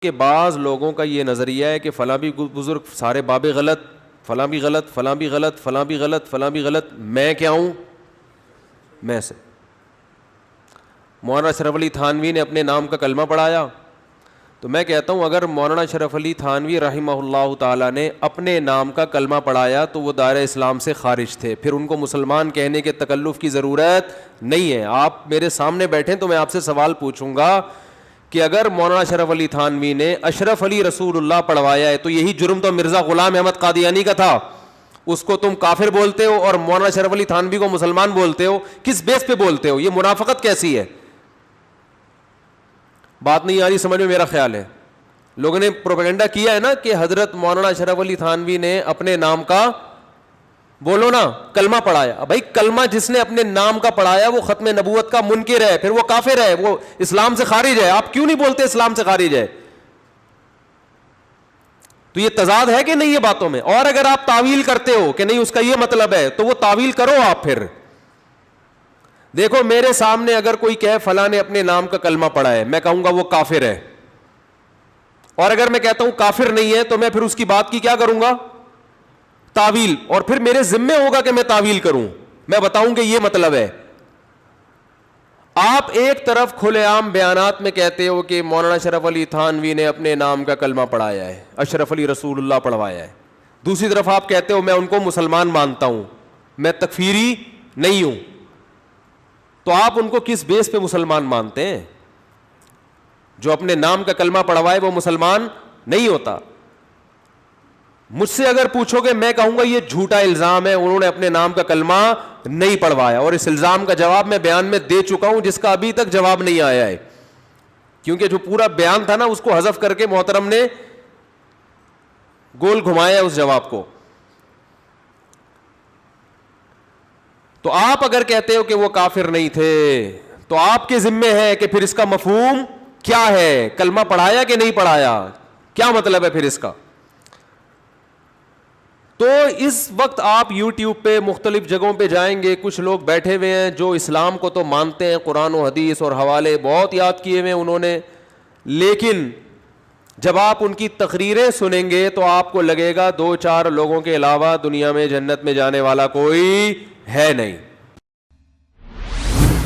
کہ بعض لوگوں کا یہ نظریہ ہے کہ فلاں بھی بزرگ سارے بابے غلط، فلاں بھی غلط، فلاں بھی غلط، فلاں بھی غلط، فلاں بھی غلط، میں کیا ہوں؟ میں سے۔ مولانا اشرف علی تھانوی نے اپنے نام کا کلمہ پڑھایا، تو میں کہتا ہوں اگر مولانا اشرف علی تھانوی رحمہ اللہ تعالیٰ نے اپنے نام کا کلمہ پڑھایا تو وہ دائرہ اسلام سے خارج تھے، پھر ان کو مسلمان کہنے کے تکلف کی ضرورت نہیں ہے۔ آپ میرے سامنے بیٹھیں تو میں آپ سے سوال پوچھوں گا کہ اگر مولانا اشرف علی تھانوی نے اشرف علی رسول اللہ پڑھوایا ہے تو یہی جرم تو مرزا غلام احمد قادیانی کا تھا، اس کو تم کافر بولتے ہو اور مولانا اشرف علی تھانوی کو مسلمان بولتے ہو، کس بیس پہ بولتے ہو؟ یہ منافقت کیسی ہے؟ بات نہیں آ رہی سمجھ میں؟ میرا خیال ہے لوگوں نے پروپیگنڈا کیا ہے نا کہ حضرت مولانا اشرف علی تھانوی نے اپنے نام کا، بولو نا، کلمہ پڑھایا۔ بھائی کلمہ جس نے اپنے نام کا پڑھایا وہ ختم نبوت کا منکر ہے، پھر وہ کافر ہے، وہ اسلام سے خارج ہے۔ آپ کیوں نہیں بولتے اسلام سے خارج ہے؟ تو یہ تضاد ہے کہ نہیں یہ باتوں میں؟ اور اگر آپ تعویل کرتے ہو کہ نہیں اس کا یہ مطلب ہے تو وہ تعویل کرو آپ۔ پھر دیکھو میرے سامنے اگر کوئی کہے فلاں نے اپنے نام کا کلمہ پڑھا ہے، میں کہوں گا وہ کافر ہے، اور اگر میں کہتا ہوں کافر نہیں ہے تو میں پھر اس کی بات کی کیا کروں گا؟ تعویل، اور پھر میرے ذمے ہوگا کہ میں تعویل کروں، میں بتاؤں کہ یہ مطلب ہے۔ آپ ایک طرف کھلے عام بیانات میں کہتے ہو کہ مولانا اشرف علی تھانوی نے اپنے نام کا کلمہ پڑھایا ہے، اشرف علی رسول اللہ پڑھوایا ہے، دوسری طرف آپ کہتے ہو میں ان کو مسلمان مانتا ہوں، میں تکفیری نہیں ہوں، تو آپ ان کو کس بیس پہ مسلمان مانتے ہیں؟ جو اپنے نام کا کلمہ پڑھوائے وہ مسلمان نہیں ہوتا۔ مجھ سے اگر پوچھو گے میں کہوں گا یہ جھوٹا الزام ہے، انہوں نے اپنے نام کا کلمہ نہیں پڑھوایا، اور اس الزام کا جواب میں بیان میں دے چکا ہوں جس کا ابھی تک جواب نہیں آیا ہے، کیونکہ جو پورا بیان تھا نا اس کو حذف کر کے محترم نے گول گھمایا اس جواب کو۔ تو آپ اگر کہتے ہو کہ وہ کافر نہیں تھے تو آپ کے ذمے ہے کہ پھر اس کا مفہوم کیا ہے، کلمہ پڑھایا کہ نہیں پڑھایا، کیا مطلب ہے پھر اس کا؟ تو اس وقت آپ یوٹیوب پہ مختلف جگہوں پہ جائیں گے، کچھ لوگ بیٹھے ہوئے ہیں جو اسلام کو تو مانتے ہیں، قرآن و حدیث اور حوالے بہت یاد کیے ہوئے انہوں نے، لیکن جب آپ ان کی تقریریں سنیں گے تو آپ کو لگے گا دو چار لوگوں کے علاوہ دنیا میں جنت میں جانے والا کوئی ہے نہیں۔